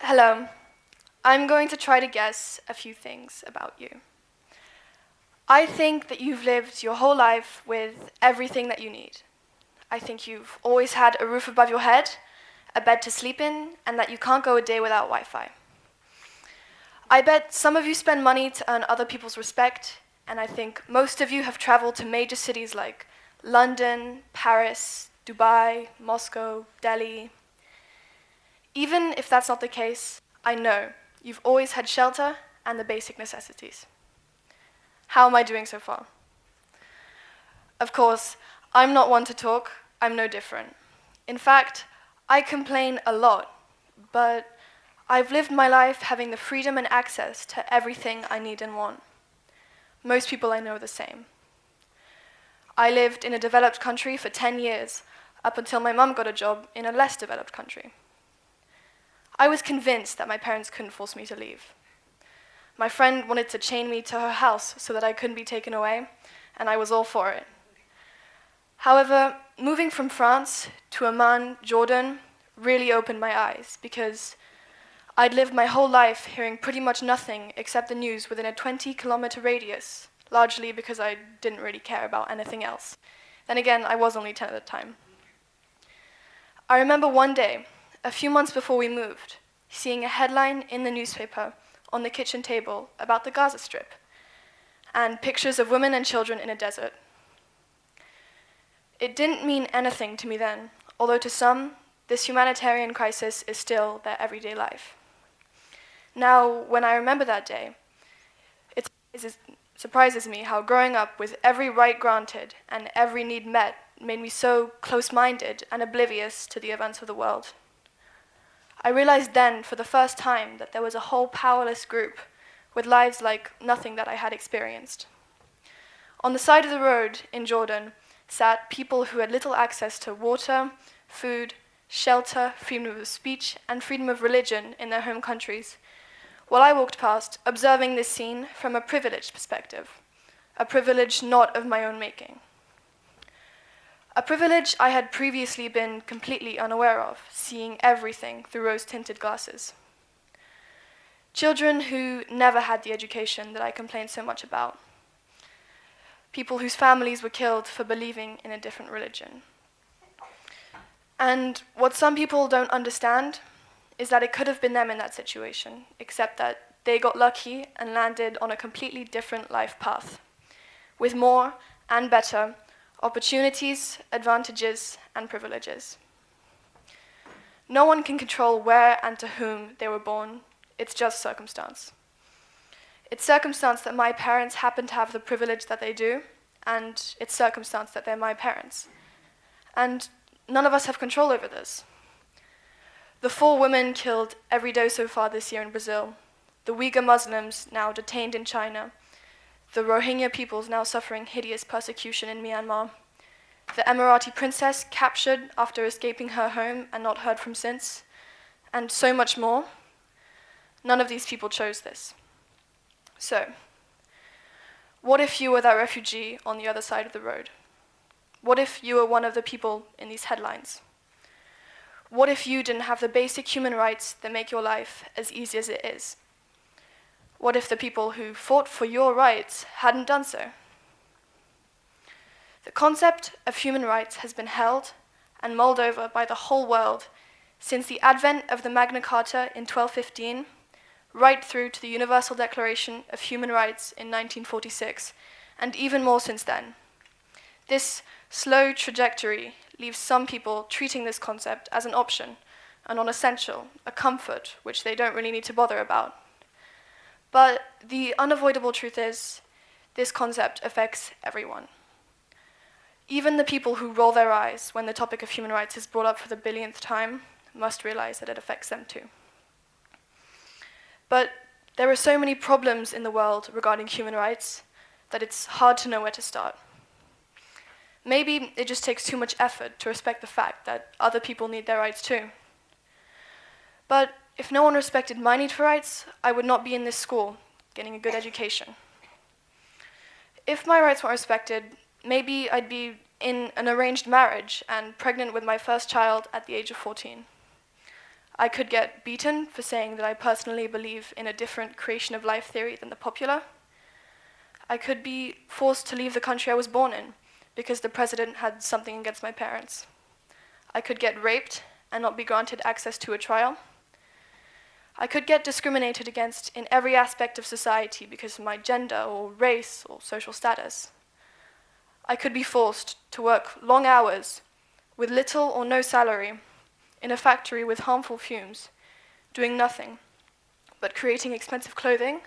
Hello. I'm going to try to guess a few things about you. I think that you've lived your whole life with everything that you need. I think you've always had a roof above your head, a bed to sleep in, and that you can't go a day without Wi-Fi. I bet some of you spend money to earn other people's respect, and I think most of you have traveled to major cities like London, Paris, Dubai, Moscow, Delhi. Even if that's not the case, I know you've always had shelter and the basic necessities. How am I doing so far? Of course, I'm not one to talk, I'm no different. In fact, I complain a lot, but I've lived my life having the freedom and access to everything I need and want. Most people I know are the same. I lived in a developed country for 10 years, up until my mum got a job in a less developed country. I was convinced that my parents couldn't force me to leave. My friend wanted to chain me to her house so that I couldn't be taken away, and I was all for it. However, moving from France to Amman, Jordan, really opened my eyes because I'd lived my whole life hearing pretty much nothing except the news within a 20-kilometer radius, largely because I didn't really care about anything else. Then again, I was only 10 at the time. I remember one day, a few months before we moved, seeing a headline in the newspaper on the kitchen table about the Gaza Strip, and pictures of women and children in a desert. It didn't mean anything to me then, although to some, this humanitarian crisis is still their everyday life. Now, when I remember that day, it surprises me how growing up with every right granted and every need met made me so close-minded and oblivious to the events of the world. I realized then, for the first time, that there was a whole powerless group with lives like nothing that I had experienced. On the side of the road in Jordan sat people who had little access to water, food, shelter, freedom of speech, and freedom of religion in their home countries, while I walked past, observing this scene from a privileged perspective, a privilege not of my own making. A privilege I had previously been completely unaware of, seeing everything through rose-tinted glasses. Children who never had the education that I complained so much about. People whose families were killed for believing in a different religion. And what some people don't understand is that it could have been them in that situation, except that they got lucky and landed on a completely different life path, with more and better opportunities, advantages, and privileges. No one can control where and to whom they were born. It's just circumstance. It's circumstance that my parents happen to have the privilege that they do, and it's circumstance that they're my parents. And none of us have control over this. The 4 women killed every day so far this year in Brazil, the Uyghur Muslims now detained in China, the Rohingya peoples now suffering hideous persecution in Myanmar, the Emirati princess captured after escaping her home and not heard from since, and so much more. None of these people chose this. So, what if you were that refugee on the other side of the road? What if you were one of the people in these headlines? What if you didn't have the basic human rights that make your life as easy as it is? What if the people who fought for your rights hadn't done so? The concept of human rights has been held and mulled over by the whole world since the advent of the Magna Carta in 1215, right through to the Universal Declaration of Human Rights in 1946, and even more since then. This slow trajectory leaves some people treating this concept as an option, a non-essential, a comfort which they don't really need to bother about. But the unavoidable truth is, this concept affects everyone. Even the people who roll their eyes when the topic of human rights is brought up for the billionth time must realize that it affects them too. But there are so many problems in the world regarding human rights that it's hard to know where to start. Maybe it just takes too much effort to respect the fact that other people need their rights too. But if no one respected my need for rights, I would not be in this school, getting a good education. If my rights weren't respected, maybe I'd be in an arranged marriage and pregnant with my first child at the age of 14. I could get beaten for saying that I personally believe in a different creation of life theory than the popular. I could be forced to leave the country I was born in because the president had something against my parents. I could get raped and not be granted access to a trial. I could get discriminated against in every aspect of society because of my gender or race or social status. I could be forced to work long hours with little or no salary in a factory with harmful fumes, doing nothing but creating expensive clothing,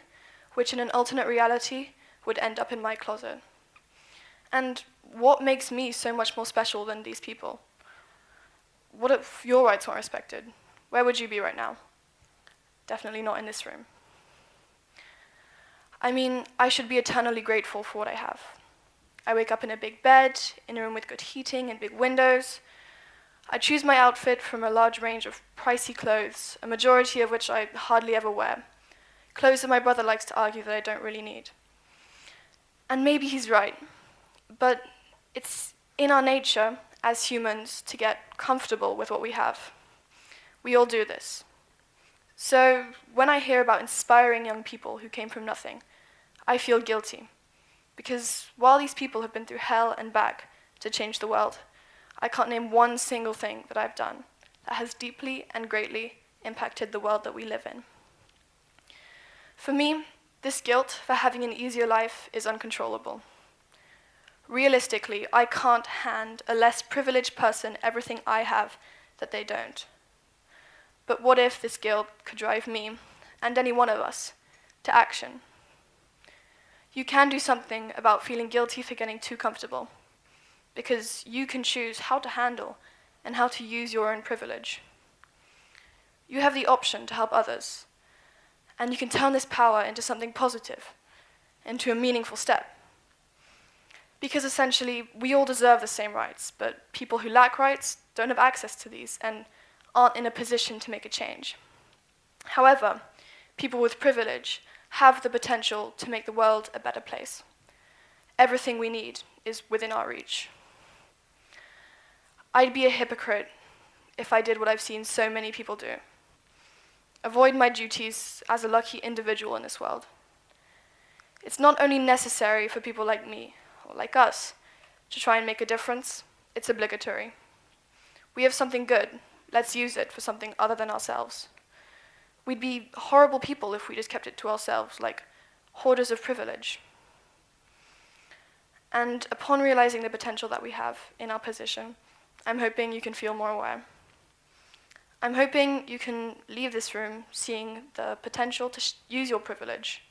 which in an alternate reality would end up in my closet. And what makes me so much more special than these people? What if your rights weren't respected? Where would you be right now? Definitely not in this room. I mean, I should be eternally grateful for what I have. I wake up in a big bed, in a room with good heating and big windows. I choose my outfit from a large range of pricey clothes, a majority of which I hardly ever wear. Clothes that my brother likes to argue that I don't really need. And maybe he's right, but it's in our nature as humans to get comfortable with what we have. We all do this. So when I hear about inspiring young people who came from nothing, I feel guilty. Because while these people have been through hell and back to change the world, I can't name one single thing that I've done that has deeply and greatly impacted the world that we live in. For me, this guilt for having an easier life is uncontrollable. Realistically, I can't hand a less privileged person everything I have that they don't. But what if this guilt could drive me, and any one of us, to action? You can do something about feeling guilty for getting too comfortable, because you can choose how to handle and how to use your own privilege. You have the option to help others, and you can turn this power into something positive, into a meaningful step. Because essentially, we all deserve the same rights, but people who lack rights don't have access to these and aren't in a position to make a change. However, people with privilege have the potential to make the world a better place. Everything we need is within our reach. I'd be a hypocrite if I did what I've seen so many people do. Avoid my duties as a lucky individual in this world. It's not only necessary for people like me, or like us, to try and make a difference, it's obligatory. We have something good, let's use it for something other than ourselves. We'd be horrible people if we just kept it to ourselves, like hoarders of privilege. And upon realizing the potential that we have in our position, I'm hoping you can feel more aware. I'm hoping you can leave this room seeing the potential to use your privilege,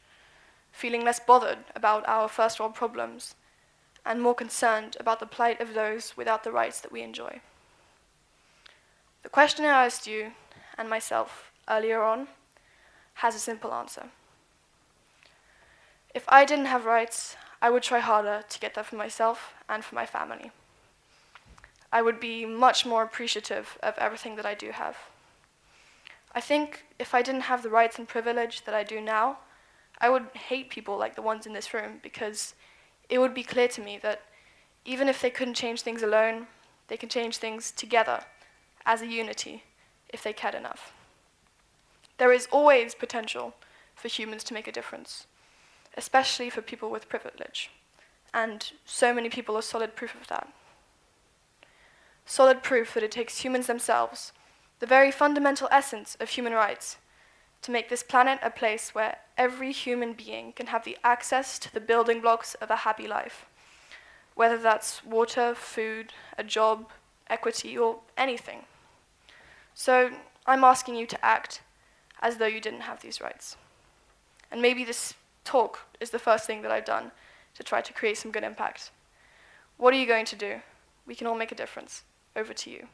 feeling less bothered about our first world problems, and more concerned about the plight of those without the rights that we enjoy. The question I asked you and myself earlier on has a simple answer. If I didn't have rights, I would try harder to get that for myself and for my family. I would be much more appreciative of everything that I do have. I think if I didn't have the rights and privilege that I do now, I would hate people like the ones in this room, because it would be clear to me that even if they couldn't change things alone, they can change things together as a unity if they cared enough. There is always potential for humans to make a difference, especially for people with privilege, and so many people are solid proof of that. Solid proof that it takes humans themselves, the very fundamental essence of human rights, to make this planet a place where every human being can have the access to the building blocks of a happy life, whether that's water, food, a job, equity, or anything. So I'm asking you to act as though you didn't have these rights. And maybe this talk is the first thing that I've done to try to create some good impact. What are you going to do? We can all make a difference. Over to you.